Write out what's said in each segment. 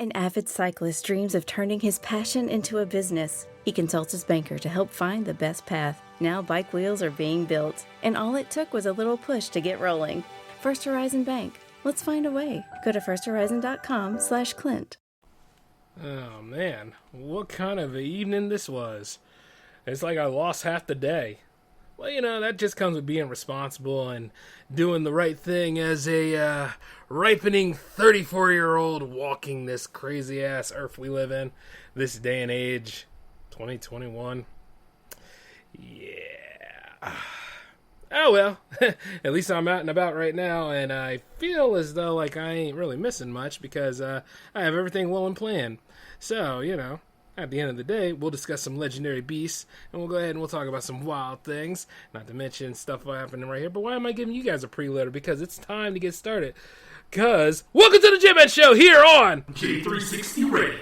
An avid cyclist dreams of turning his passion into a business. He consults his banker to help find the best path. Now bike wheels are being built, and all it took was a little push to get rolling. First Horizon Bank. Let's find a way. Go to firsthorizon.com/Clint. Oh man, what kind of an evening this was. It's like I lost half the day. Well, you know, that just comes with being responsible and doing the right thing as a ripening 34-year-old walking this crazy-ass earth we live in, this day and age, 2021. Yeah. Oh, well, at least I'm out and about right now, and I feel as though like I ain't really missing much because I have everything well in plan. So, you know, at the end of the day, we'll discuss some legendary beasts, and we'll go ahead and we'll talk about some wild things, not to mention stuff happening right here. But why am I giving you guys a preloader? Because it's time to get started. Because, welcome to the J-Man Show here on J360 Radio.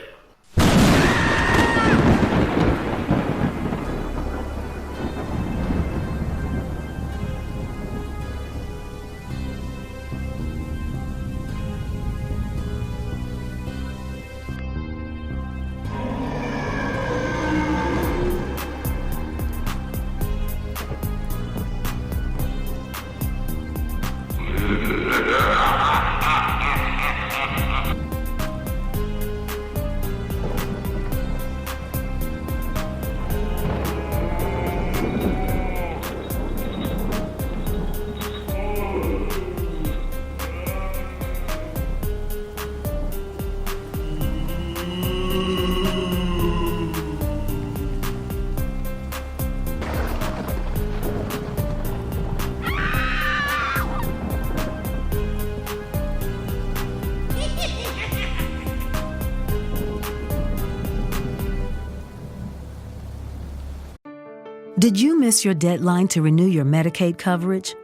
Did you miss your deadline to renew your Medicaid coverage?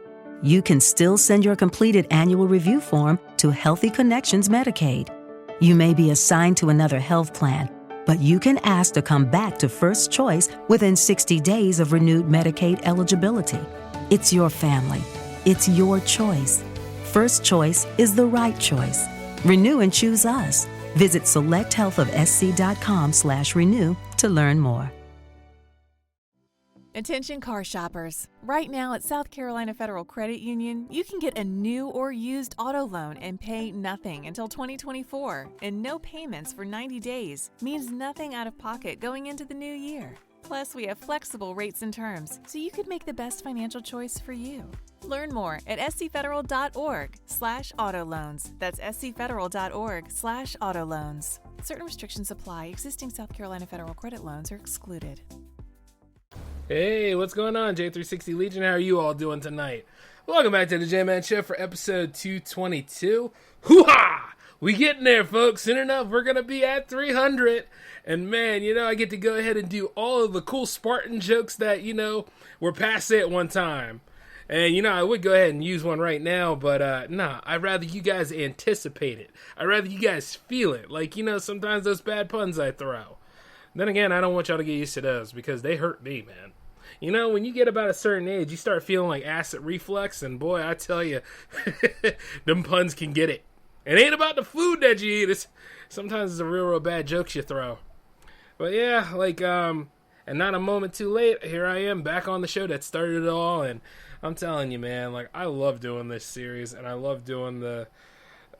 You can still send your completed annual review form to Healthy Connections Medicaid. You may be assigned to another health plan, but you can ask to come back to First Choice within 60 days of renewed Medicaid eligibility. It's your family. It's your choice. First Choice is the right choice. Renew and choose us. Visit selecthealthofsc.com/renew to learn more. Attention car shoppers. Right now at South Carolina Federal Credit Union, you can get a new or used auto loan and pay nothing until 2024. And no payments for 90 days means nothing out of pocket going into the new year. Plus, we have flexible rates and terms, so you could make the best financial choice for you. Learn more at scfederal.org/auto loans. That's scfederal.org/auto loans. Certain restrictions apply. Existing South Carolina Federal credit loans are excluded. Hey, what's going on, J360 Legion? How are you all doing tonight? Welcome back to the J-Man Show for episode 222. Hoo-ha! We getting there, folks. Soon enough, we're going to be at 300. And man, you know, I get to go ahead and do all of the cool Spartan jokes that, you know, were passé at one time. And, you know, I would go ahead and use one right now, but nah, I'd rather you guys anticipate it. I'd rather you guys feel it. Like, you know, sometimes those bad puns I throw. Then again, I don't want y'all to get used to those because they hurt me, man. You know, when you get about a certain age, you start feeling like acid reflux, and boy, I tell you, them puns can get it. It ain't about the food that you eat. Sometimes it's the real bad jokes you throw. But yeah, like, and not a moment too late, here I am back on the show that started it all, and I'm telling you, man, like, I love doing this series, and I love doing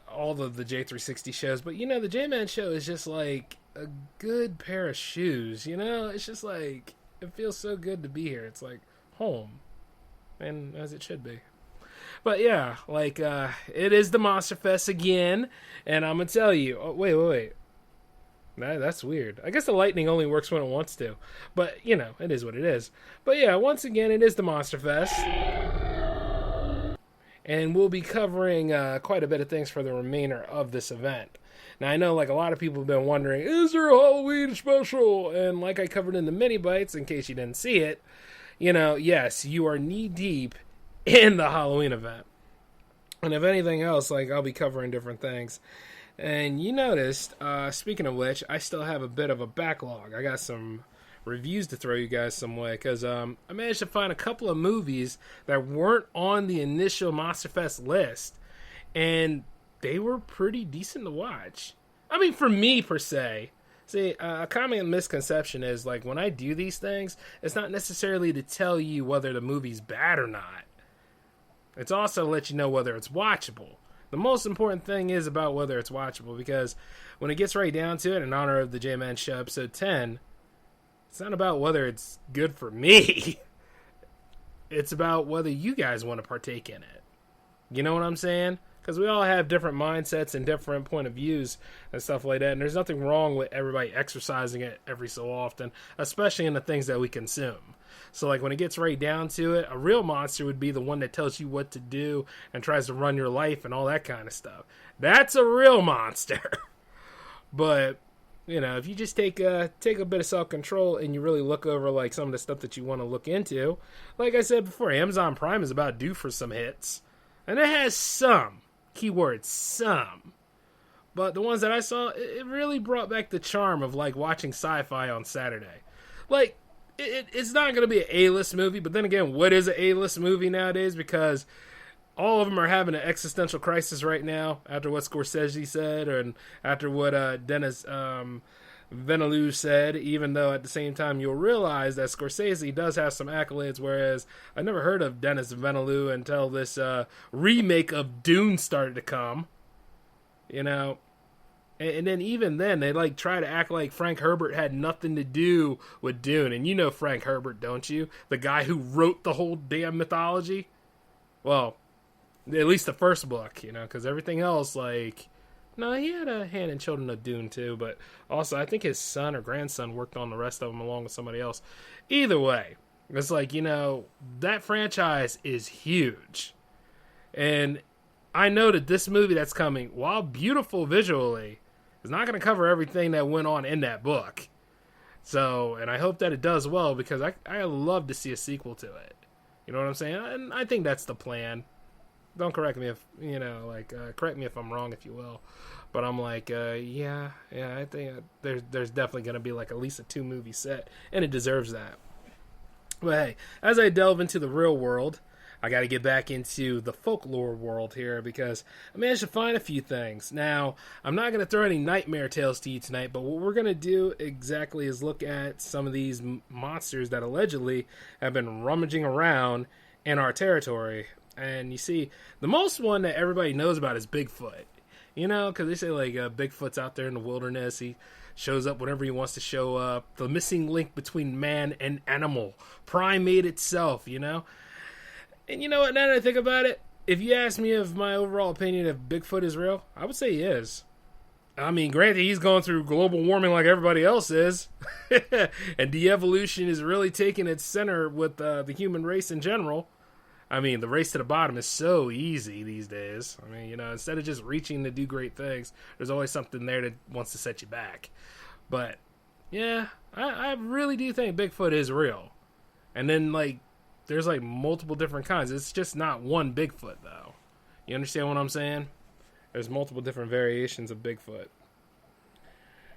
all of the J360 shows, but you know, the J-Man Show is just like a good pair of shoes, you know? It's just like, it feels so good to be here. It's like home, and as it should be. But yeah, like, it is the Monster Fest again, and I'm gonna tell you, oh, wait. That's weird. I guess the lightning only works when it wants to, but you know, it is what it is. But yeah, once again, it is the Monster Fest. And we'll be covering quite a bit of things for the remainder of this event. Now, I know like a lot of people have been wondering, is there a Halloween special? And like I covered in the mini bites, in case you didn't see it, you know, yes, you are knee deep in the Halloween event. And if anything else, like I'll be covering different things. And you noticed, speaking of which, I still have a bit of a backlog. I got some reviews to throw you guys some way, because I managed to find a couple of movies that weren't on the initial Monster Fest list, and they were pretty decent to watch. I mean, for me, per se, see, a common misconception is, like, when I do these things, it's not necessarily to tell you whether the movie's bad or not. It's also to let you know whether it's watchable. The most important thing is about whether it's watchable, because when it gets right down to it, in honor of the J-Man Show episode 10, it's not about whether it's good for me. It's about whether you guys want to partake in it. You know what I'm saying? Because we all have different mindsets and different point of views and stuff like that. And there's nothing wrong with everybody exercising it every so often, especially in the things that we consume. So, like, when it gets right down to it, a real monster would be the one that tells you what to do and tries to run your life and all that kind of stuff. That's a real monster. But, you know, if you just take a bit of self-control and you really look over, like, some of the stuff that you want to look into, like I said before, Amazon Prime is about due for some hits. And it has some, keyword some. But the ones that I saw, it really brought back the charm of, like, watching sci-fi on Saturday. Like, it's not going to be an A-list movie, but then again, what is an A-list movie nowadays? Because all of them are having an existential crisis right now after what Scorsese said and after what Denis Villeneuve said, even though at the same time you'll realize that Scorsese does have some accolades, whereas I never heard of Denis Villeneuve until this remake of Dune started to come. You know, and then even then, they like try to act like Frank Herbert had nothing to do with Dune. And you know Frank Herbert, don't you? The guy who wrote the whole damn mythology. Well, at least the first book, you know, because everything else, like, no, he had a hand in Children of Dune too. But also, I think his son or grandson worked on the rest of them along with somebody else. Either way, it's like, you know, that franchise is huge. And I know that this movie that's coming, while beautiful visually, is not going to cover everything that went on in that book. So, and I hope that it does well, because I love to see a sequel to it. You know what I'm saying? And I think that's the plan. Don't correct me if, you know, like, correct me if I'm wrong, if you will. But I'm like, yeah, I think there's definitely going to be, like, at least a 2-movie set, and it deserves that. But hey, as I delve into the real world, I got to get back into the folklore world here, because I managed to find a few things. Now, I'm not going to throw any nightmare tales to you tonight, but what we're going to do exactly is look at some of these monsters that allegedly have been rummaging around in our territory. And you see, the most one that everybody knows about is Bigfoot. You know, because they say, like, Bigfoot's out there in the wilderness. He shows up whenever he wants to show up. The missing link between man and animal. Primate itself, you know? And you know what, now that I think about it, if you ask me if my overall opinion of Bigfoot is real, I would say he is. I mean, granted, he's going through global warming like everybody else is. And de-evolution is really taking its center with the human race in general. I mean, the race to the bottom is so easy these days. I mean, you know, instead of just reaching to do great things, there's always something there that wants to set you back. But, yeah, I really do think Bigfoot is real. And then, like, there's, like, multiple different kinds. It's just not one Bigfoot, though. You understand what I'm saying? There's multiple different variations of Bigfoot.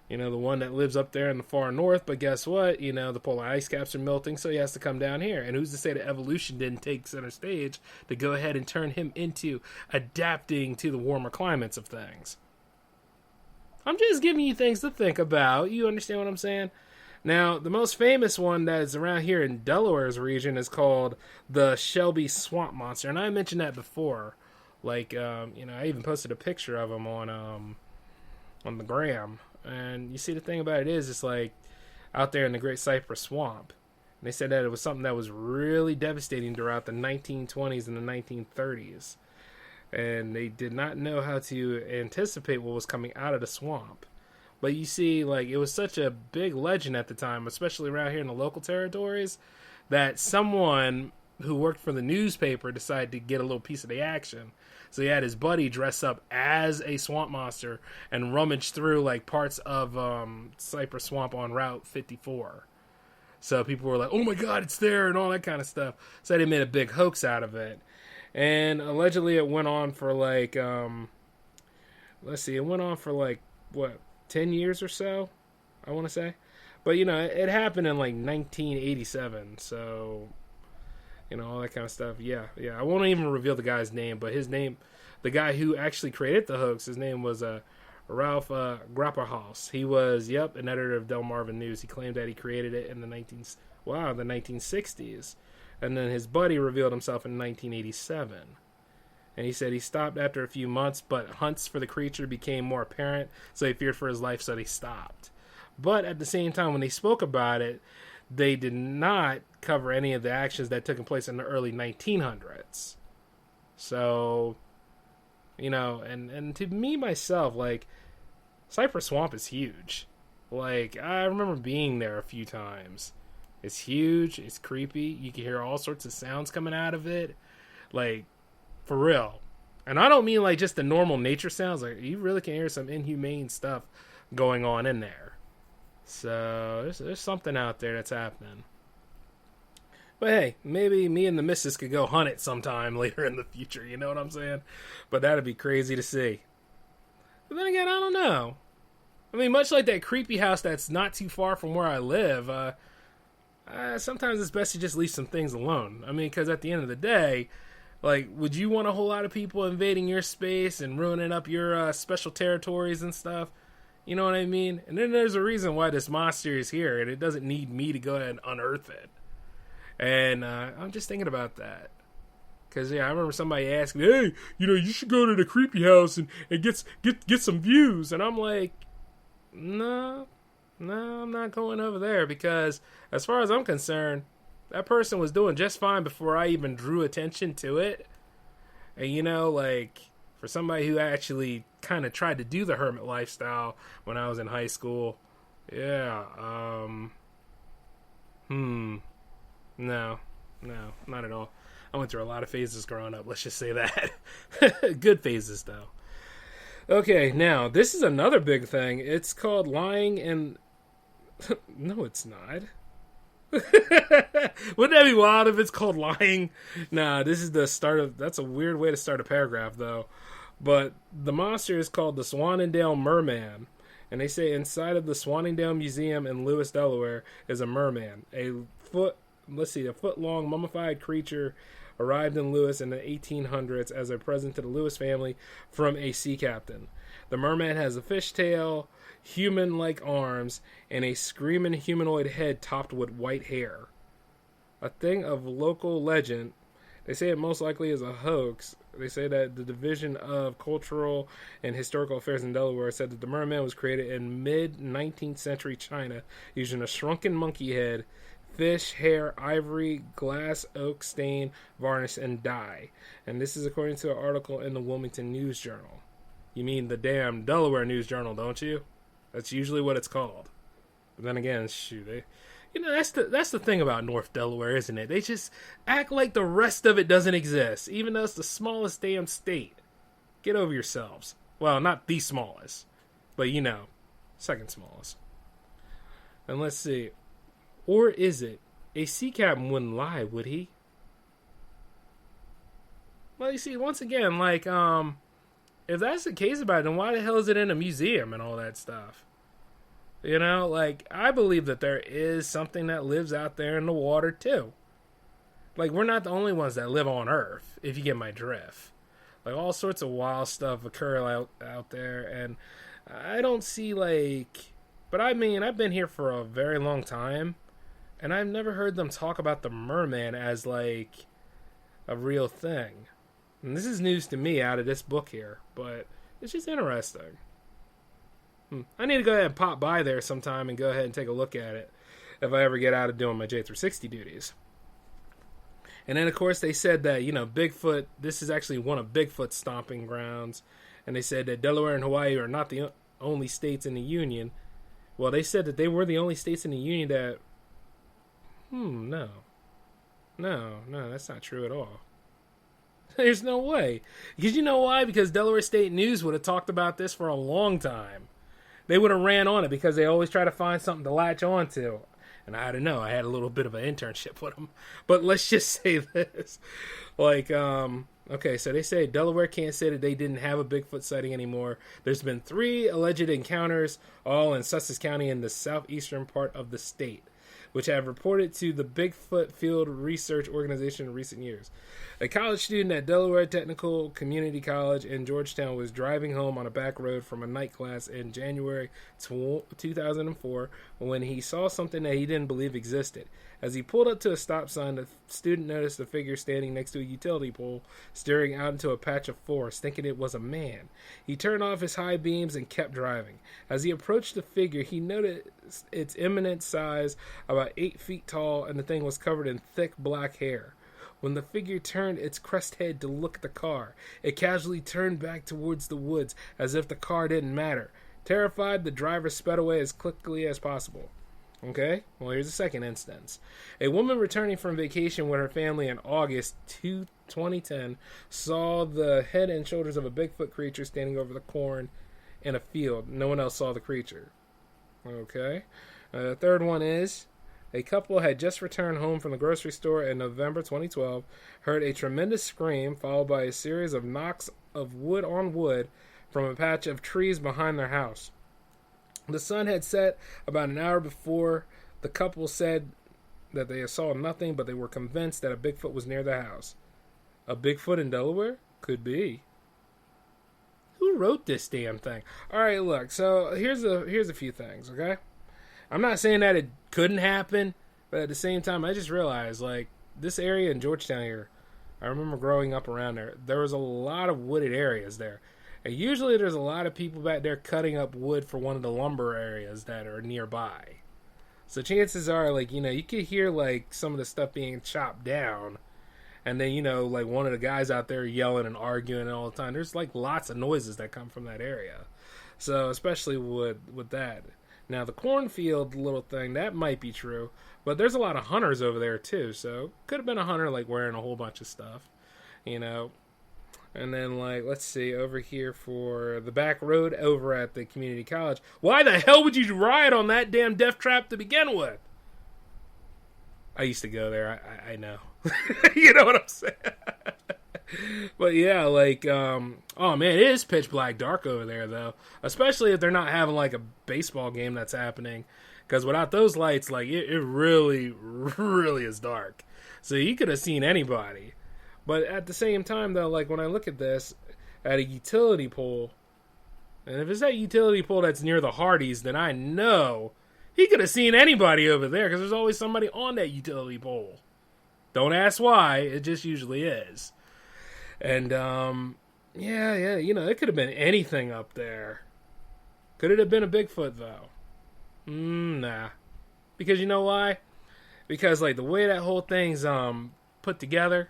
You know, the one that lives up there in the far north, but guess what? You know, the polar ice caps are melting, so he has to come down here. And who's to say that evolution didn't take center stage to go ahead and turn him into adapting to the warmer climates of things? I'm just giving you things to think about. You understand what I'm saying? Now, the most famous one that is around here in Delaware's region is called the Shelby Swamp Monster. And I mentioned that before. Like, you know, I even posted a picture of him on the gram. And you see, the thing about it is, it's like out there in the Great Cypress Swamp. And they said that it was something that was really devastating throughout the 1920s and the 1930s. And they did not know how to anticipate what was coming out of the swamp. But you see, like, it was such a big legend at the time, especially around here in the local territories, that someone who worked for the newspaper decided to get a little piece of the action. So he had his buddy dress up as a swamp monster and rummage through, like, parts of Cypress Swamp on Route 54. So people were like, oh my God, it's there, and all that kind of stuff. So they made a big hoax out of it. And allegedly it went on for, like, it went on for, like, what, 10 years or so, I want to say. But, you know, it happened in, like, 1987, so, you know, all that kind of stuff. Yeah, I won't even reveal the guy's name, but his name, the guy who actually created the hoax, his name was Ralph Grapperhaus. He was, an editor of Delmarva News. He claimed that he created it in the 1960s. And then his buddy revealed himself in 1987. And he said he stopped after a few months, but hunts for the creature became more apparent, so he feared for his life, so they stopped. But at the same time, when they spoke about it, they did not cover any of the actions that took place in the early 1900s. So, and to me, myself, like, Cypress Swamp is huge. Like, I remember being there a few times. It's huge, it's creepy, you can hear all sorts of sounds coming out of it. Like, for real. And I don't mean like just the normal nature sounds. Like, you really can hear some inhumane stuff going on in there. So there's something out there that's happening. But hey, maybe me and the missus could go hunt it sometime later in the future. You know what I'm saying? But that'd be crazy to see. But then again, I don't know. I mean, much like that creepy house that's not too far from where I live, sometimes it's best to just leave some things alone. I mean, because at the end of the day, like, would you want a whole lot of people invading your space and ruining up your special territories and stuff? You know what I mean? And then there's a reason why this monster is here, and it doesn't need me to go ahead and unearth it. And I'm just thinking about that. Because, I remember somebody asking, hey, you should go to the creepy house and get some views. And I'm like, no, I'm not going over there. Because as far as I'm concerned, that person was doing just fine before I even drew attention to it. And, like, for somebody who actually kind of tried to do the hermit lifestyle when I was in high school, no, not at all. I went through a lot of phases growing up, let's just say that. Good phases, though. Okay, now, this is another big thing. It's called lying and... No, it's not. Wouldn't that be wild if it's called lying? Nah, this is the start of... That's a weird way to start a paragraph, though. But the monster is called the Swanningdale Merman. And they say inside of the Swanningdale Museum in Lewis, Delaware, is a merman. A foot-long mummified creature arrived in Lewis in the 1800s as a present to the Lewis family from a sea captain. The merman has a fishtail, human-like arms, and a screaming humanoid head topped with white hair. A thing of local legend, they say it most likely is a hoax. They say that the Division of Cultural and Historical Affairs in Delaware said that the merman was created in mid-19th century China using a shrunken monkey head, fish, hair, ivory, glass, oak, stain, varnish, and dye. And this is according to an article in the Wilmington News Journal. You mean the damn Delaware News Journal, don't you? That's usually what it's called. But then again, shoot, that's the thing about North Delaware, isn't it? They just act like the rest of it doesn't exist, even though it's the smallest damn state. Get over yourselves. Well, not the smallest, but second smallest. And let's see. Or is it? A sea captain wouldn't lie, would he? Well, you see, once again, like, if that's the case about it, then why the hell is it in a museum and all that stuff? Like, I believe that there is something that lives out there in the water, too. Like, we're not the only ones that live on Earth, if you get my drift. Like, all sorts of wild stuff occur out there, and I don't see, like... But I mean, I've been here for a very long time, and I've never heard them talk about the merman as, like, a real thing. And this is news to me out of this book here, but it's just interesting. I need to go ahead and pop by there sometime and go ahead and take a look at it if I ever get out of doing my J360 duties. And then, of course, they said that, Bigfoot, this is actually one of Bigfoot's stomping grounds. And they said that Delaware and Hawaii are not the only states in the Union. Well, they said that they were the only states in the Union that... No, that's not true at all. There's no way. Because you know why? Because Delaware State News would have talked about this for a long time. They would have ran on it because they always try to find something to latch on to. And I don't know. I had a little bit of an internship with them. But let's just say this. Like, okay, so they say Delaware can't say that they didn't have a Bigfoot sighting anymore. There's been 3 alleged encounters, all in Sussex County in the southeastern part of the state. which have reported to the Bigfoot Field Research Organization in recent years. A college student at Delaware Technical Community College in Georgetown was driving home on a back road from a night class in January 2004 when he saw something that he didn't believe existed. As he pulled up to a stop sign, the student noticed a figure standing next to a utility pole, staring out into a patch of forest, thinking it was a man. He turned off his high beams and kept driving. As he approached the figure, he noticed its imminent size, about 8 feet tall, and the thing was covered in thick black hair. When the figure turned its crest head to look at the car, it casually turned back towards the woods, as if the car didn't matter. Terrified, the driver sped away as quickly as possible. Okay, well, here's a second instance. A woman returning from vacation with her family in August 2010 saw the head and shoulders of a Bigfoot creature standing over the corn in a field. No one else saw the creature. Okay. The third one is, a couple had just returned home from the grocery store in November 2012, heard a tremendous scream followed by a series of knocks of wood on wood from a patch of trees behind their house. The sun had set about an hour before. The couple said that they saw nothing, but they were convinced that a Bigfoot was near the house. A Bigfoot in Delaware? Could be. Who wrote this damn thing? Alright, look, so here's a few things, okay? I'm not saying that it couldn't happen, but at the same time, I just realized, like, this area in Georgetown here, I remember growing up around there was a lot of wooded areas there. And usually there's a lot of people back there cutting up wood for one of the lumber areas that are nearby. So chances are, like, you could hear, like, some of the stuff being chopped down. And then, like, one of the guys out there yelling and arguing all the time. There's, like, lots of noises that come from that area. So, especially with that. Now, the cornfield little thing, that might be true. But there's a lot of hunters over there, too. So, could have been a hunter, like, wearing a whole bunch of stuff. And then, like, let's see, over here for the back road over at the community college. Why the hell would you ride on that damn death trap to begin with? I used to go there. I know. You know what I'm saying? But yeah, like, oh man, it is pitch black dark over there, though. Especially if they're not having, like, a baseball game that's happening. Because without those lights, like, it really, really is dark. So you could have seen anybody. But at the same time, though, like, when I look at this, at a utility pole, and if it's that utility pole that's near the Hardys, then I know he could have seen anybody over there, because there's always somebody on that utility pole. Don't ask why, it just usually is. And, yeah, it could have been anything up there. Could it have been a Bigfoot, though? Nah. Because you know why? Because, like, the way that whole thing's, put together,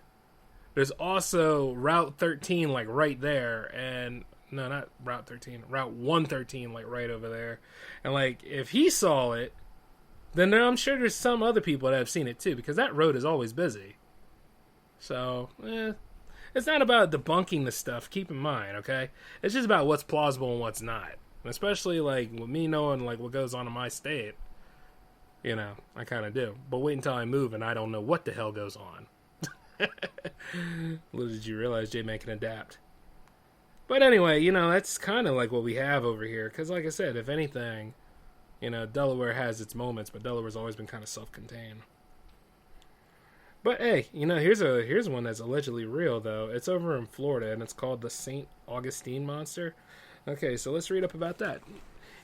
there's also Route 13, like, right there, and, no, not Route 13, Route 113, like, right over there. And, like, if he saw it, then I'm sure there's some other people that have seen it, too, because that road is always busy. So, it's not about debunking the stuff, keep in mind, okay? It's just about what's plausible and what's not. And especially, like, with me knowing, like, what goes on in my state, I kind of do. But wait until I move and I don't know what the hell goes on. Little did you realize J-Man can adapt. But anyway, that's kind of like what we have over here. Because like I said, if anything, Delaware has its moments, but Delaware's always been kind of self-contained. But hey, here's one that's allegedly real, though. It's over in Florida, and it's called the St. Augustine Monster. Okay, so let's read up about that.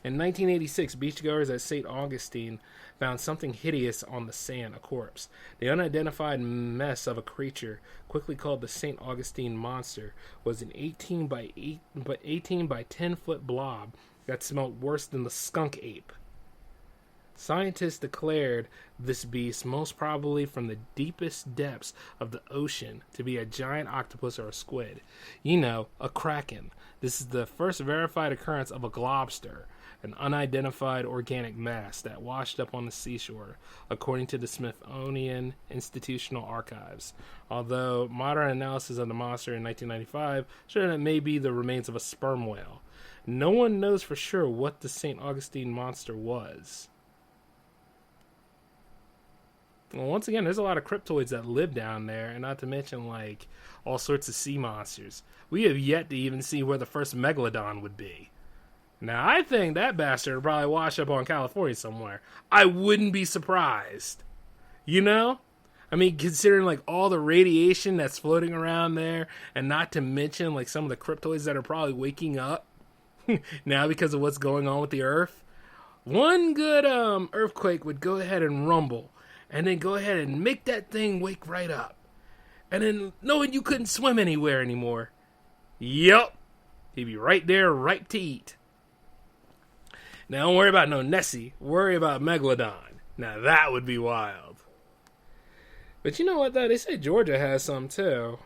In 1986, beachgoers at St. Augustine found something hideous on the sand, a corpse. The unidentified mess of a creature, quickly called the St. Augustine Monster, was an 18 by 10 foot blob that smelled worse than the skunk ape. Scientists declared this beast, most probably from the deepest depths of the ocean, to be a giant octopus or a squid. A kraken. This is the first verified occurrence of a globster, an unidentified organic mass that washed up on the seashore, according to the Smithsonian Institutional Archives. Although modern analysis of the monster in 1995 showed that it may be the remains of a sperm whale. No one knows for sure what the St. Augustine Monster was. Well, once again, there's a lot of cryptoids that live down there, and not to mention, like, all sorts of sea monsters. We have yet to even see where the first megalodon would be. Now, I think that bastard will probably wash up on California somewhere. I wouldn't be surprised. You know? I mean, considering like all the radiation that's floating around there, and not to mention like some of the cryptoids that are probably waking up now because of what's going on with the Earth. One good earthquake would go ahead and rumble, and then go ahead and make that thing wake right up. And then knowing you couldn't swim anywhere anymore. Yup. He'd be right there, ripe to eat. Now, don't worry about no Nessie. Worry about Megalodon. Now, that would be wild. But you know what, though? They say Georgia has some, too.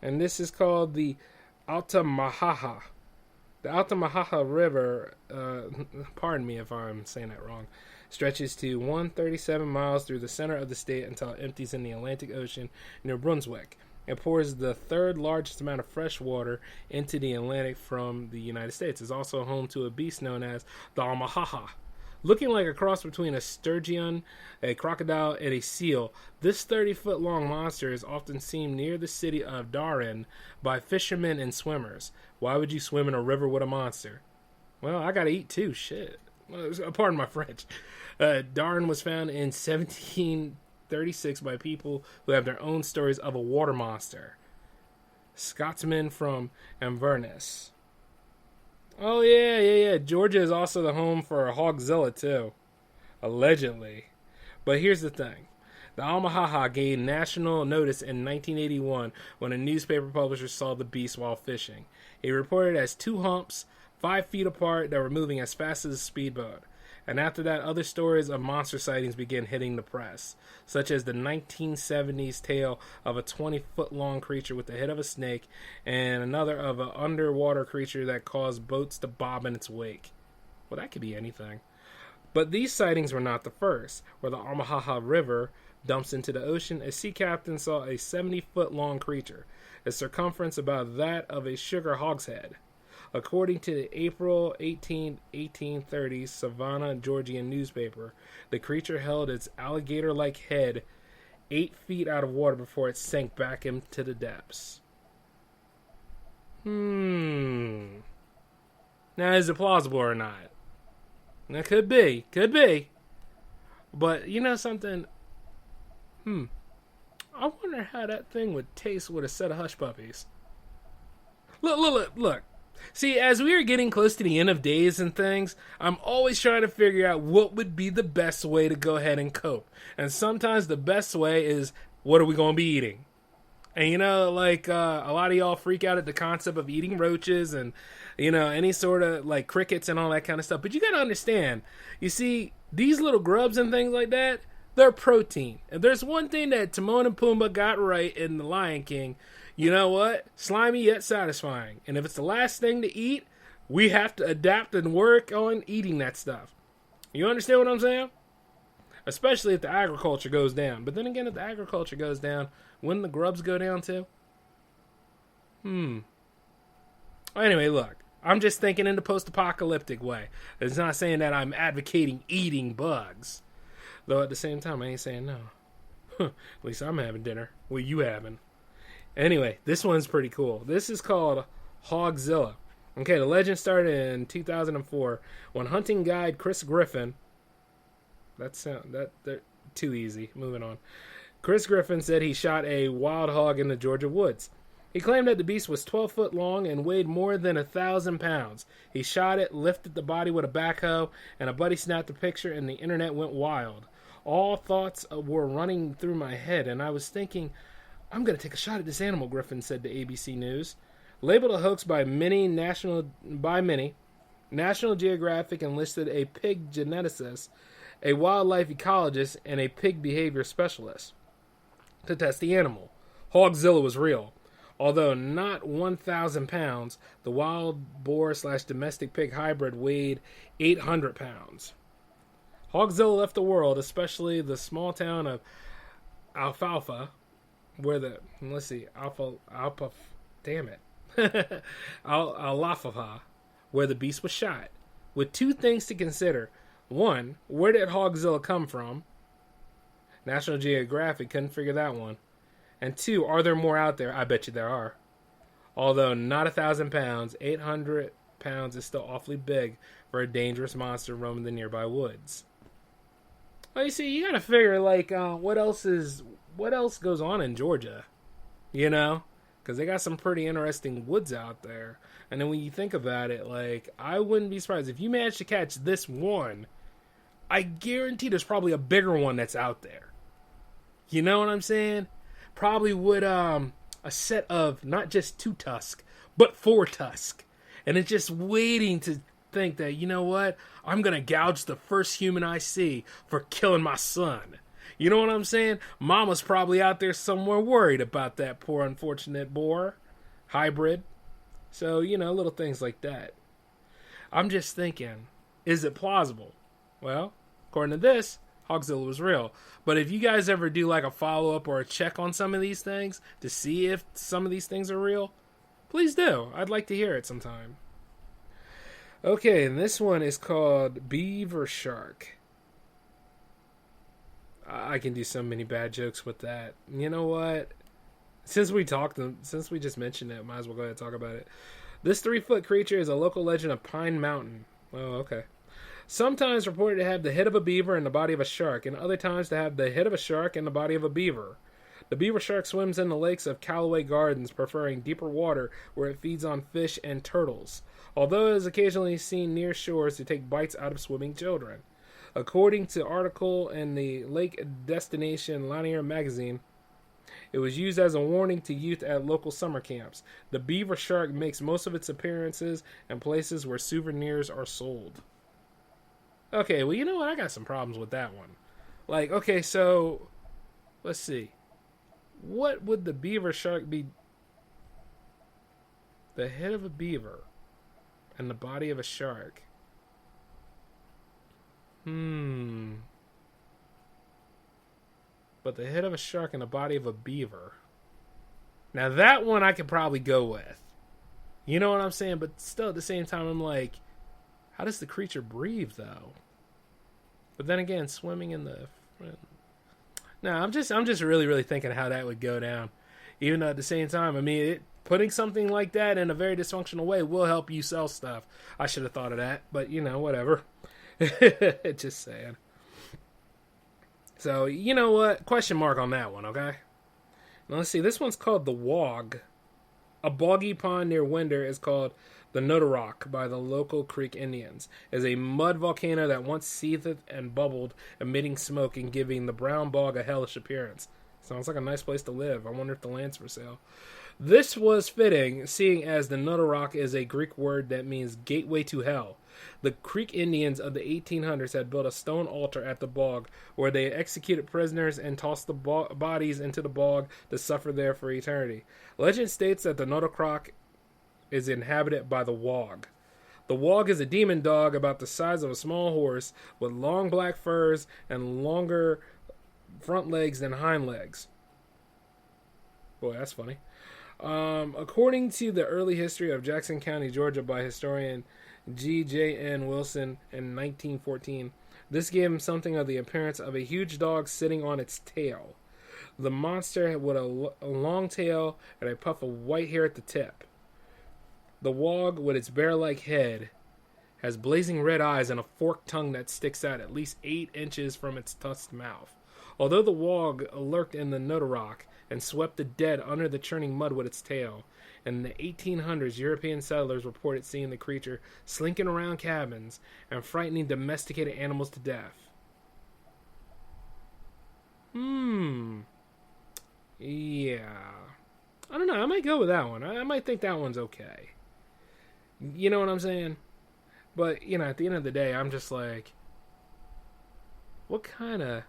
And this is called the Altamahaha. The Altamahaha River, pardon me if I'm saying that wrong, stretches to 137 miles through the center of the state until it empties in the Atlantic Ocean near Brunswick. It pours the third largest amount of fresh water into the Atlantic from the United States. It's also home to a beast known as the Almahaha. Looking like a cross between a sturgeon, a crocodile, and a seal, this 30-foot-long monster is often seen near the city of Darwin by fishermen and swimmers. Why would you swim in a river with a monster? Well, I gotta eat too, shit. Pardon my French. Darwin was found in 1736 by people who have their own stories of a water monster. Scotsman from Inverness. Oh, yeah. Georgia is also the home for Hogzilla, too. Allegedly. But here's the thing. The Almahaha gained national notice in 1981 when a newspaper publisher saw the beast while fishing. It reported as two humps, 5 feet apart, that were moving as fast as a speedboat. And after that, other stories of monster sightings began hitting the press, such as the 1970s tale of a 20-foot-long creature with the head of a snake, and another of an underwater creature that caused boats to bob in its wake. Well, that could be anything. But these sightings were not the first. Where the Almahaha River dumps into the ocean, a sea captain saw a 70-foot-long creature, a circumference about that of a sugar hogshead. According to the April 18, 1830 Savannah, Georgian newspaper, the creature held its alligator-like head 8 feet out of water before it sank back into the depths. Now, is it plausible or not? That could be. But, you know something? I wonder how that thing would taste with a set of hush puppies. Look. See, as we are getting close to the end of days and things, I'm always trying to figure out what would be the best way to go ahead and cope. And sometimes the best way is, what are we going to be eating? And, you know, like, a lot of y'all freak out at the concept of eating roaches and, you know, any sort of, like, crickets and all that kind of stuff. But you got to understand, you see, these little grubs and things like that, they're protein. And there's one thing that Timon and Pumbaa got right in The Lion King. You know what? Slimy yet satisfying. And if it's the last thing to eat, we have to adapt and work on eating that stuff. You understand what I'm saying? Especially if the agriculture goes down. But then again, if the agriculture goes down, wouldn't the grubs go down too? Anyway, look. I'm just thinking in the post-apocalyptic way. It's not saying that I'm advocating eating bugs. Though at the same time, I ain't saying no. At least I'm having dinner. What you having? Anyway, this one's pretty cool. This is called Hogzilla. Okay, the legend started in 2004 when hunting guide Chris Griffin. That's too easy. Moving on. Chris Griffin said he shot a wild hog in the Georgia woods. He claimed that the beast was 12 foot long and weighed more than 1,000 pounds. He shot it, lifted the body with a backhoe, and a buddy snapped a picture, and the internet went wild. All thoughts were running through my head, and I was thinking, I'm going to take a shot at this animal, Griffin said to ABC News. Labeled a hoax by National Geographic enlisted a pig geneticist, a wildlife ecologist, and a pig behavior specialist to test the animal. Hogzilla was real. Although not 1,000 pounds, the wild boar / domestic pig hybrid weighed 800 pounds. Hogzilla left the world, especially the small town of Alfalfa, where the, Alafafa, where the beast was shot, with two things to consider. One, where did Hogzilla come from? National Geographic couldn't figure that one. And two, are there more out there? I bet you there are. Although not 1,000 pounds, 800 pounds is still awfully big for a dangerous monster roaming the nearby woods. Well, you see, you gotta figure, like, what else goes on in Georgia? You know? Because they got some pretty interesting woods out there. And then when you think about it, like, I wouldn't be surprised if you manage to catch this one. I guarantee there's probably a bigger one that's out there. You know what I'm saying? Probably would, a set of not just 2 tusk, but 4 tusk. And it's just waiting to think that, you know what? I'm going to gouge the first human I see for killing my son. You know what I'm saying? Mama's probably out there somewhere worried about that poor unfortunate boar hybrid. So, you know, little things like that. I'm just thinking, is it plausible? Well, according to this, Hogzilla was real. But if you guys ever do like a follow-up or a check on some of these things to see if some of these things are real, please do. I'd like to hear it sometime. Okay, and this one is called Beaver Shark. I can do so many bad jokes with that. You know what? Since we just mentioned it, might as well go ahead and talk about it. This 3-foot creature is a local legend of Pine Mountain. Oh, okay. Sometimes reported to have the head of a beaver and the body of a shark, and other times to have the head of a shark and the body of a beaver. The beaver shark swims in the lakes of Callaway Gardens, preferring deeper water where it feeds on fish and turtles, although it is occasionally seen near shores to take bites out of swimming children. According to an article in the Lake Destination Lanier magazine, it was used as a warning to youth at local summer camps. The beaver shark makes most of its appearances in places where souvenirs are sold. Okay, well, you know what? I got some problems with that one. Like, okay, so, let's see. What would the beaver shark be? The head of a beaver and the body of a shark. But the head of a shark and the body of a beaver. Now that one I could probably go with. You know what I'm saying? But still at the same time I'm like, how does the creature breathe though? But then again, swimming in the... No, I'm just really, really thinking how that would go down. Even though at the same time, I mean, putting something like that in a very dysfunctional way will help you sell stuff. I should have thought of that, but you know, whatever. Just saying. So, you know what? Question mark on that one, okay? Now, let's see. This one's called the Wog. A boggy pond near Winder is called the Notarock by the local Creek Indians. It is a mud volcano that once seethed and bubbled, emitting smoke and giving the brown bog a hellish appearance. Sounds like a nice place to live. I wonder if the land's for sale. This was fitting, seeing as the Notarock is a Greek word that means gateway to hell. The Creek Indians of the 1800s had built a stone altar at the bog where they executed prisoners and tossed the bodies into the bog to suffer there for eternity. Legend states that the Notarock is inhabited by the Wog. The Wog is a demon dog about the size of a small horse with long black furs and longer front legs than hind legs. Boy, that's funny. According to the early history of Jackson County, Georgia by historian G.J.N. Wilson in 1914, this gave him something of the appearance of a huge dog sitting on its tail. The monster with a long tail and a puff of white hair at the tip. The Wog, with its bear-like head, has blazing red eyes and a forked tongue that sticks out at least 8 inches from its tusked mouth. Although the Wog lurked in the Notarock and swept the dead under the churning mud with its tail, in the 1800s, European settlers reported seeing the creature slinking around cabins and frightening domesticated animals to death. Yeah. I don't know. I might go with that one. I might think that one's okay. You know what I'm saying? But, you know, at the end of the day, I'm just like, what kind of...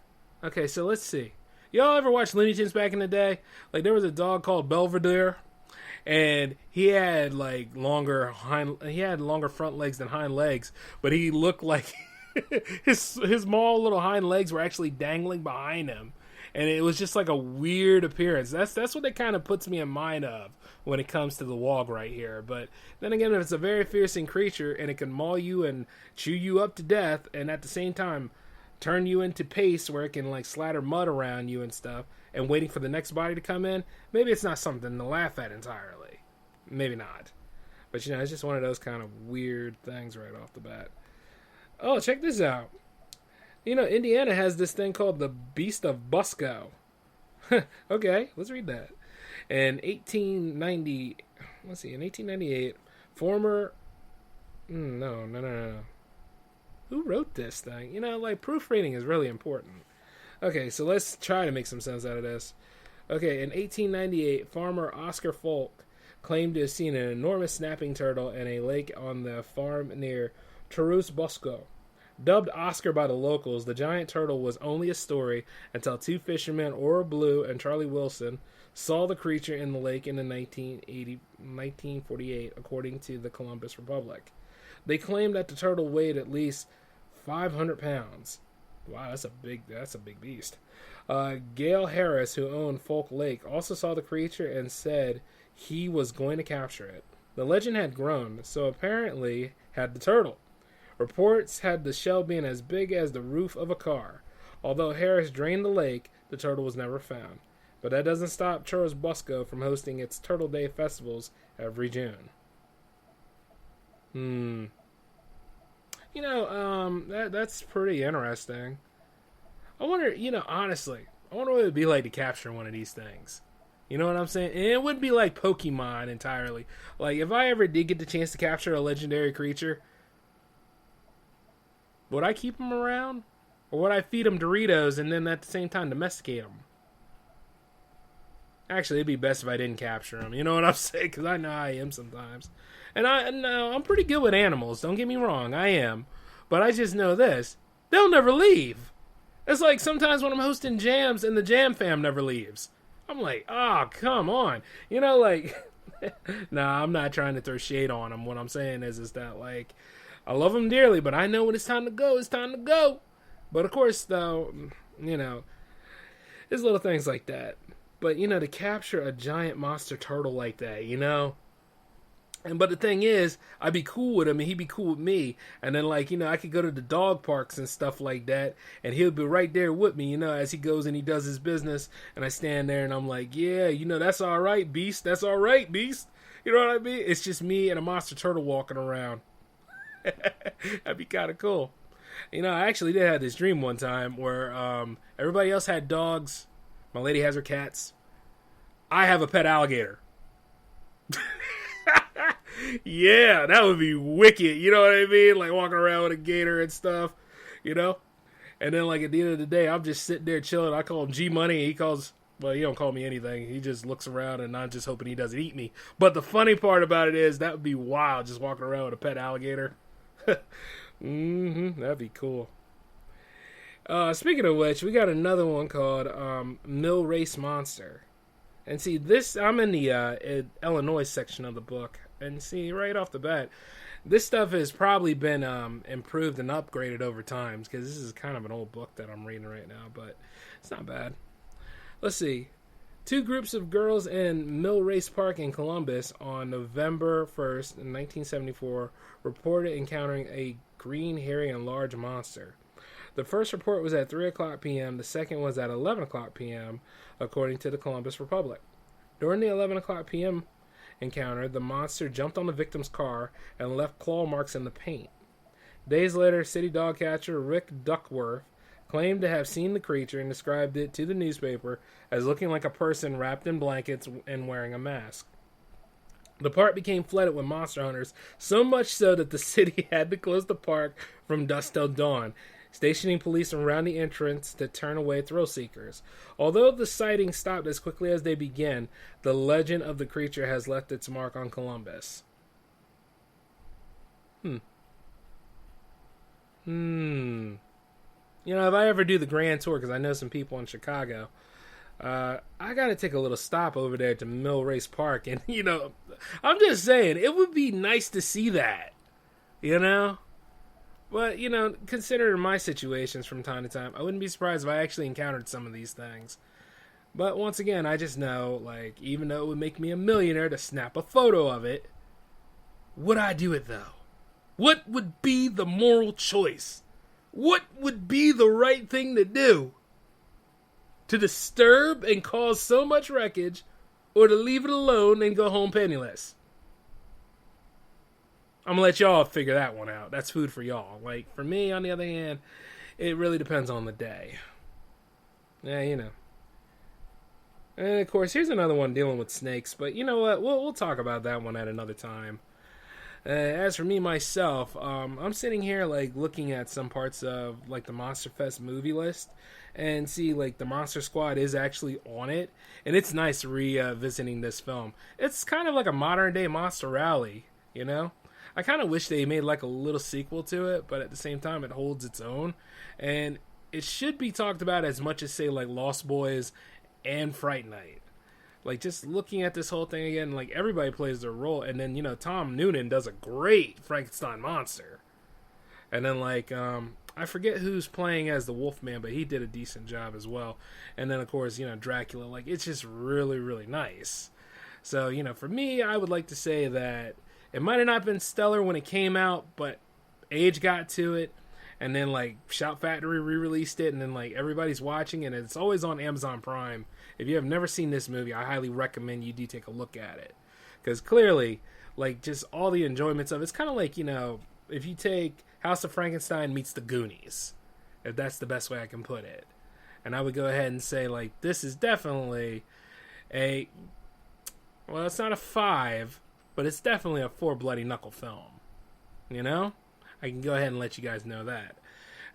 Okay, so let's see. Y'all ever watch Looney Tunes back in the day? Like, there was a dog called Belvedere, and he had, like, longer front legs than hind legs, but he looked like his small little hind legs were actually dangling behind him. And it was just like a weird appearance. That's what it kind of puts me in mind of when it comes to the Wog right here. But then again, it's a very fearsome creature, and it can maul you and chew you up to death, and at the same time turn you into paste where it can like splatter mud around you and stuff, and waiting for the next body to come in. Maybe it's not something to laugh at entirely. Maybe not. But, it's just one of those kind of weird things right off the bat. Oh, check this out. Indiana has this thing called the Beast of Busco. Okay, let's read that. In 1898, former... No. Who wrote this thing? Proofreading is really important. Okay, so let's try to make some sense out of this. Okay, in 1898, farmer Oscar Folk claimed to have seen an enormous snapping turtle in a lake on the farm near Toulouse Bosco. Dubbed Oscar by the locals, the giant turtle was only a story until two fishermen, Ora Blue and Charlie Wilson, saw the creature in the lake in 1948, according to the Columbus Republic. They claimed that the turtle weighed at least 500 pounds. Wow, that's a big beast. Gail Harris, who owned Folk Lake, also saw the creature and said he was going to capture it. The legend had grown, so apparently had the turtle. Reports had the shell being as big as the roof of a car. Although Harris drained the lake, the turtle was never found. But that doesn't stop Churros Bosco from hosting its Turtle Day festivals every June. That's pretty interesting. I wonder, honestly, I wonder what it would be like to capture one of these things. You know what I'm saying? And it wouldn't be like Pokemon entirely. Like, if I ever did get the chance to capture a legendary creature, would I keep him around? Or would I feed him Doritos and then at the same time domesticate him? Actually, it'd be best if I didn't capture him. You know what I'm saying? Because I know I am sometimes. And I'm pretty good with animals. Don't get me wrong. I am. But I just know this. They'll never leave. It's like sometimes when I'm hosting jams and the jam fam never leaves. I'm like, oh, come on. Nah, I'm not trying to throw shade on them. What I'm saying is that, I love them dearly, but I know when it's time to go, it's time to go. But, of course, though, there's little things like that. But, to capture a giant monster turtle like that, But the thing is, I'd be cool with him and he'd be cool with me. And then, I could go to the dog parks and stuff like that. And he'll be right there with me, as he goes and he does his business. And I stand there and I'm like, yeah, that's all right, Beast. That's all right, Beast. You know what I mean? It's just me and a monster turtle walking around. That'd be kind of cool. I actually did have this dream one time where everybody else had dogs. My lady has her cats. I have a pet alligator. Yeah, that would be wicked. You know what I mean? Like walking around with a gator and stuff, And then at the end of the day, I'm just sitting there chilling. I call him G Money. He don't call me anything. He just looks around and I'm just hoping he doesn't eat me. But the funny part about it is that would be wild, just walking around with a pet alligator. That'd be cool. Speaking of which, we got another one called Mill Race Monster. And see, I'm in the Illinois section of the book. And see, right off the bat, this stuff has probably been improved and upgraded over time, because this is kind of an old book that I'm reading right now, but it's not bad. Let's see. Two groups of girls in Mill Race Park in Columbus on November 1st, 1974, reported encountering a green, hairy, and large monster. The first report was at 3 o'clock p.m., the second was at 11 o'clock p.m., according to the Columbus Republic. During the 11 o'clock p.m. encounter, the monster jumped on the victim's car and left claw marks in the paint. Days later, city dog catcher Rick Duckworth claimed to have seen the creature and described it to the newspaper as looking like a person wrapped in blankets and wearing a mask. The park became flooded with monster hunters, so much so that the city had to close the park from dusk till dawn, stationing police around the entrance to turn away thrill seekers. Although the sightings stopped as quickly as they began, the legend of the creature has left its mark on Columbus. If I ever do the grand tour, because I know some people in Chicago, I gotta take a little stop over there to Mill Race Park, and I'm just saying, it would be nice to see that, But, considering my situations from time to time, I wouldn't be surprised if I actually encountered some of these things. But once again, I just know, even though it would make me a millionaire to snap a photo of it, would I do it, though? What would be the moral choice? What would be the right thing to do? To disturb and cause so much wreckage, or to leave it alone and go home penniless? I'm gonna let y'all figure that one out. That's food for y'all. Like, for me, on the other hand, it really depends on the day. Yeah, you know. And of course, here's another one dealing with snakes, but you know what? We'll talk about that one at another time. As for me myself, I'm sitting here like looking at some parts of like the Monster Fest movie list, and see like the Monster Squad is actually on it, and it's nice revisiting this film. It's kind of like a modern day Monster Rally, you know. I kind of wish they made like a little sequel to it, but at the same time, it holds its own, and it should be talked about as much as say like Lost Boys and Fright Night. Like, just looking at this whole thing again, like, everybody plays their role, and then, you know, Tom Noonan does a great Frankenstein monster. And then, like, I forget who's playing as the Wolfman, but he did a decent job as well. And then, of course, you know, Dracula, like, it's just really, really nice. So, you know, for me, I would like to say that it might have not been stellar when it came out, but age got to it. And then, like, Shout Factory re-released it, and then, like, everybody's watching it, and it's always on Amazon Prime. If you have never seen this movie, I highly recommend you do take a look at it. Because clearly, like, just all the enjoyments of it, it's kind of like, you know, if you take House of Frankenstein meets The Goonies, if that's the best way I can put it. And I would go ahead and say, like, this is definitely a, well, it's not a 5, but it's definitely a 4 bloody knuckle film. You know? I can go ahead and let you guys know that.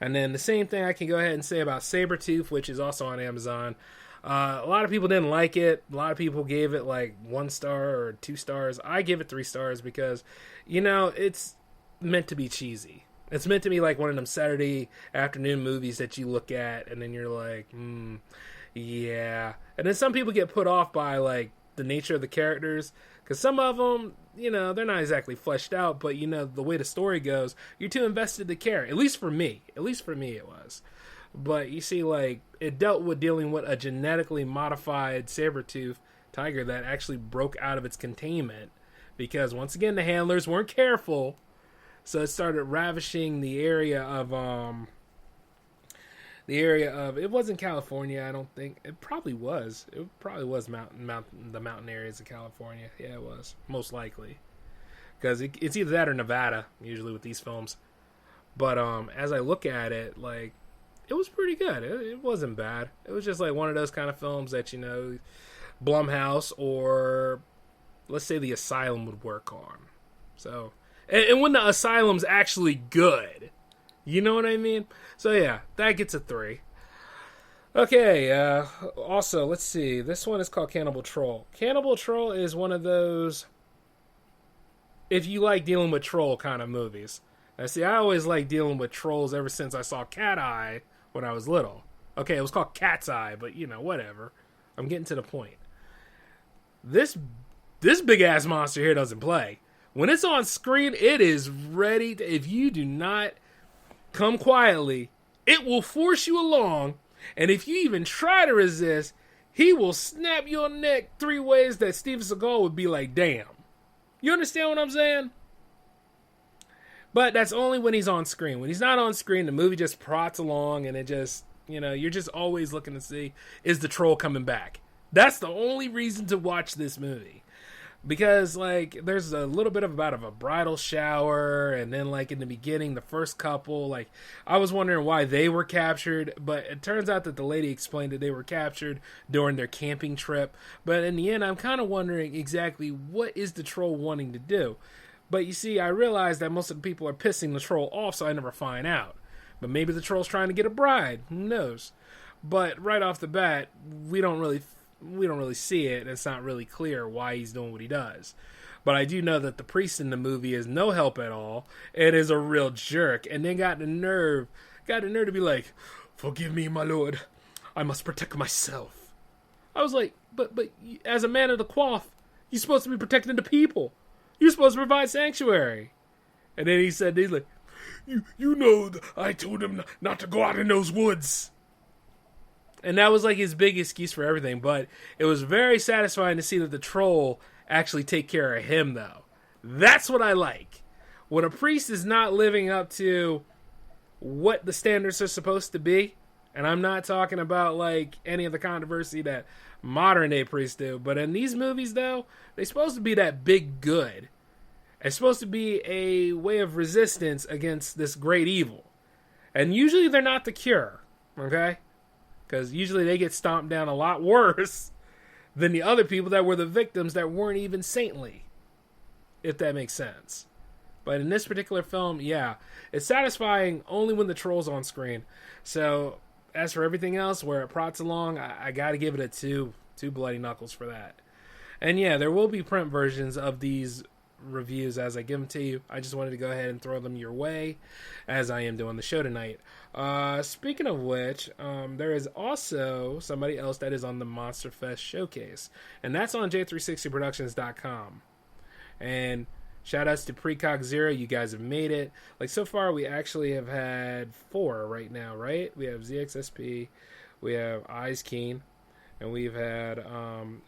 And then the same thing I can go ahead and say about Sabretooth, which is also on Amazon. A lot of people didn't like it. A lot of people gave it like 1 star or 2 stars. I give it 3 stars because, you know, it's meant to be cheesy. It's meant to be like one of them Saturday afternoon movies that you look at and then you're like, yeah. And then some people get put off by like the nature of the characters, because some of them, you know, they're not exactly fleshed out, but, you know, the way the story goes, you're too invested to care. At least for me it was. But you see, like, it dealt with dealing with a genetically modified saber-tooth tiger that actually broke out of its containment because, once again, the handlers weren't careful. So it started ravishing the area of it wasn't California, I don't think. It probably was the mountain areas of California. Yeah, it was, most likely, because it's either that or Nevada usually with these films. But as I look at it, like, it was pretty good. It wasn't bad. It was just like one of those kind of films that, you know, Blumhouse or let's say the Asylum would work on. So, and when the Asylum's actually good, you know what I mean? So yeah, that gets a 3. Okay, also, let's see. This one is called Cannibal Troll. Cannibal Troll is one of those, if you like dealing with troll kind of movies. Now, see, I always like dealing with trolls ever since I saw Cat Eye when I was little. Okay, it was called Cat's Eye, but, you know, whatever. I'm getting to the point. This big-ass monster here doesn't play. When it's on screen, it is ready to, if you do not come quietly, it will force you along, and if you even try to resist, he will snap your neck 3 ways that Steven Seagal would be like, damn. You understand what I'm saying? But that's only when he's on screen. When he's not on screen, the movie just prots along, and it just, you know, you're just always looking to see, is the troll coming back? That's the only reason to watch this movie. Because, like, there's a little bit about a bridal shower, and then, like, in the beginning, the first couple, like, I was wondering why they were captured, but it turns out that the lady explained that they were captured during their camping trip. But in the end, I'm kind of wondering exactly what is the troll wanting to do. But you see, I realize that most of the people are pissing the troll off, so I never find out. But maybe the troll's trying to get a bride. Who knows? But right off the bat, we don't really see it. It's not really clear why he's doing what he does. But I do know that the priest in the movie is no help at all. It is a real jerk. And then got the nerve to be like, "Forgive me, my lord. I must protect myself." I was like, but as a man of the cloth, you're supposed to be protecting the people. You're supposed to provide sanctuary. And then he's like, you know, I told him not to go out in those woods. And that was like his big excuse for everything. But it was very satisfying to see that the troll actually take care of him, though. That's what I like. When a priest is not living up to what the standards are supposed to be, and I'm not talking about like any of the controversy that modern day priests do, but in these movies, though, they're supposed to be that big good. It's supposed to be a way of resistance against this great evil. And usually they're not the cure, okay? Because usually they get stomped down a lot worse than the other people that were the victims that weren't even saintly, if that makes sense. But in this particular film, yeah, it's satisfying only when the troll's on screen. So as for everything else, where it prots along, I got to give it a two bloody knuckles for that. And yeah, there will be print versions of these reviews as I give them to you. I just wanted to go ahead and throw them your way as I am doing the show tonight. Speaking of which, there is also somebody else that is on the Monster Fest showcase, and that's on J360productions.com. And shout outs to Precog Zero, you guys have made it. Like, so far we actually have had 4 right now, right? We have ZXSP, we have Eyes Keen, and we've had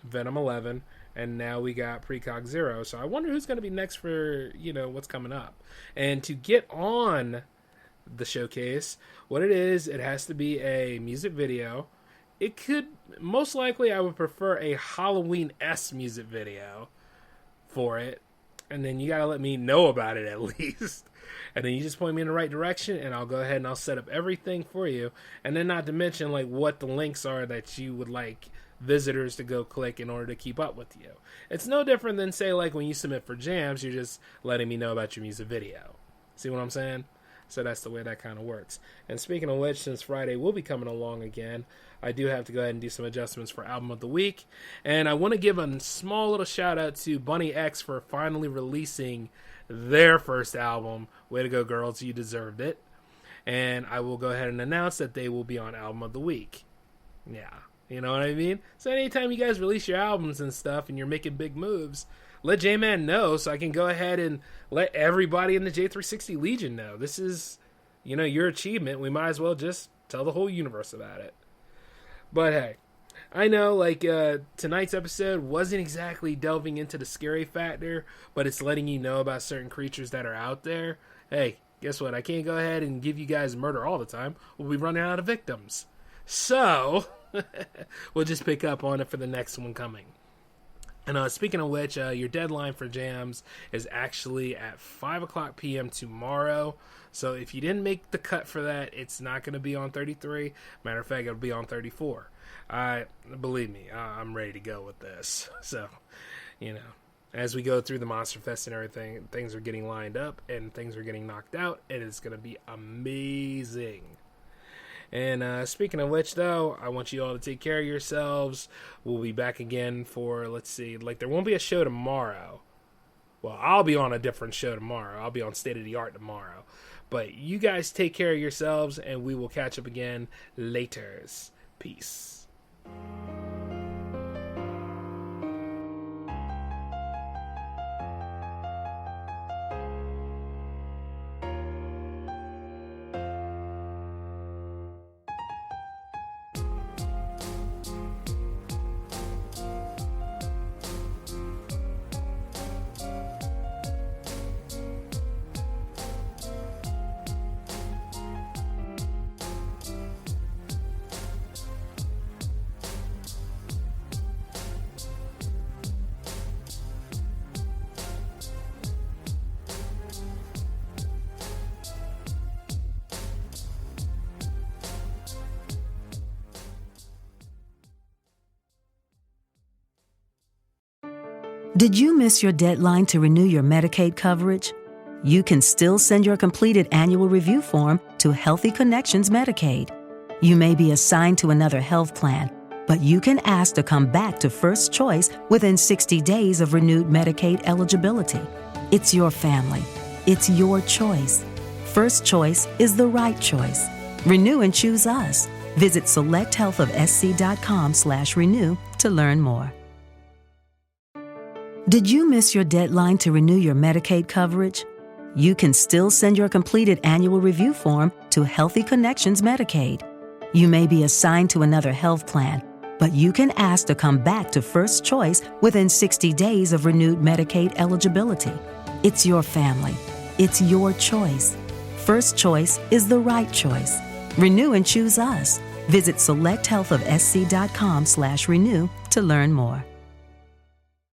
Venom 11, and now we got Precog Zero. So I wonder who's going to be next for, what's coming up. And to get on the showcase, what it is, it has to be a music video. It could, most likely, I would prefer a Halloween-esque music video for it. And then you got to let me know about it at least. And then you just point me in the right direction, and I'll go ahead and I'll set up everything for you. And then not to mention, like, what the links are that you would like visitors to go click in order to keep up with you. It's no different than, say, like when you submit for jams, you're just letting me know about your music video. See what I'm saying? So that's the way that kind of works. And speaking of which, since Friday will be coming along again, I do have to go ahead and do some adjustments for Album of the Week. And I want to give a small little shout out to Bunny X for finally releasing their first album. Way to go, girls. You deserved it. And I will go ahead and announce that they will be on Album of the Week. Yeah. You know what I mean? So anytime you guys release your albums and stuff and you're making big moves, let J-Man know so I can go ahead and let everybody in the J360 Legion know. This is, your achievement. We might as well just tell the whole universe about it. But hey, I know, tonight's episode wasn't exactly delving into the scary factor, but it's letting you know about certain creatures that are out there. Hey, guess what? I can't go ahead and give you guys murder all the time. We'll be running out of victims. So, we'll just pick up on it for the next one coming. And speaking of which, your deadline for jams is actually at 5 o'clock p.m. tomorrow. So if you didn't make the cut for that, it's not going to be on 33. Matter of fact, it'll be on 34. Believe me, I'm ready to go with this. So, as we go through the Monster Fest and everything, things are getting lined up and things are getting knocked out, and it's going to be amazing. And speaking of which, though, I want you all to take care of yourselves. We'll be back again for, there won't be a show tomorrow. Well, I'll be on a different show tomorrow. I'll be on State of the Art tomorrow. But you guys take care of yourselves, and we will catch up again laters. Peace. Did you miss your deadline to renew your Medicaid coverage? You can still send your completed annual review form to Healthy Connections Medicaid. You may be assigned to another health plan, but you can ask to come back to First Choice within 60 days of renewed Medicaid eligibility. It's your family. It's your choice. First Choice is the right choice. Renew and choose us. Visit selecthealthofsc.com/renew to learn more. Did you miss your deadline to renew your Medicaid coverage? You can still send your completed annual review form to Healthy Connections Medicaid. You may be assigned to another health plan, but you can ask to come back to First Choice within 60 days of renewed Medicaid eligibility. It's your family. It's your choice. First Choice is the right choice. Renew and choose us. Visit selecthealthofsc.com/renew to learn more.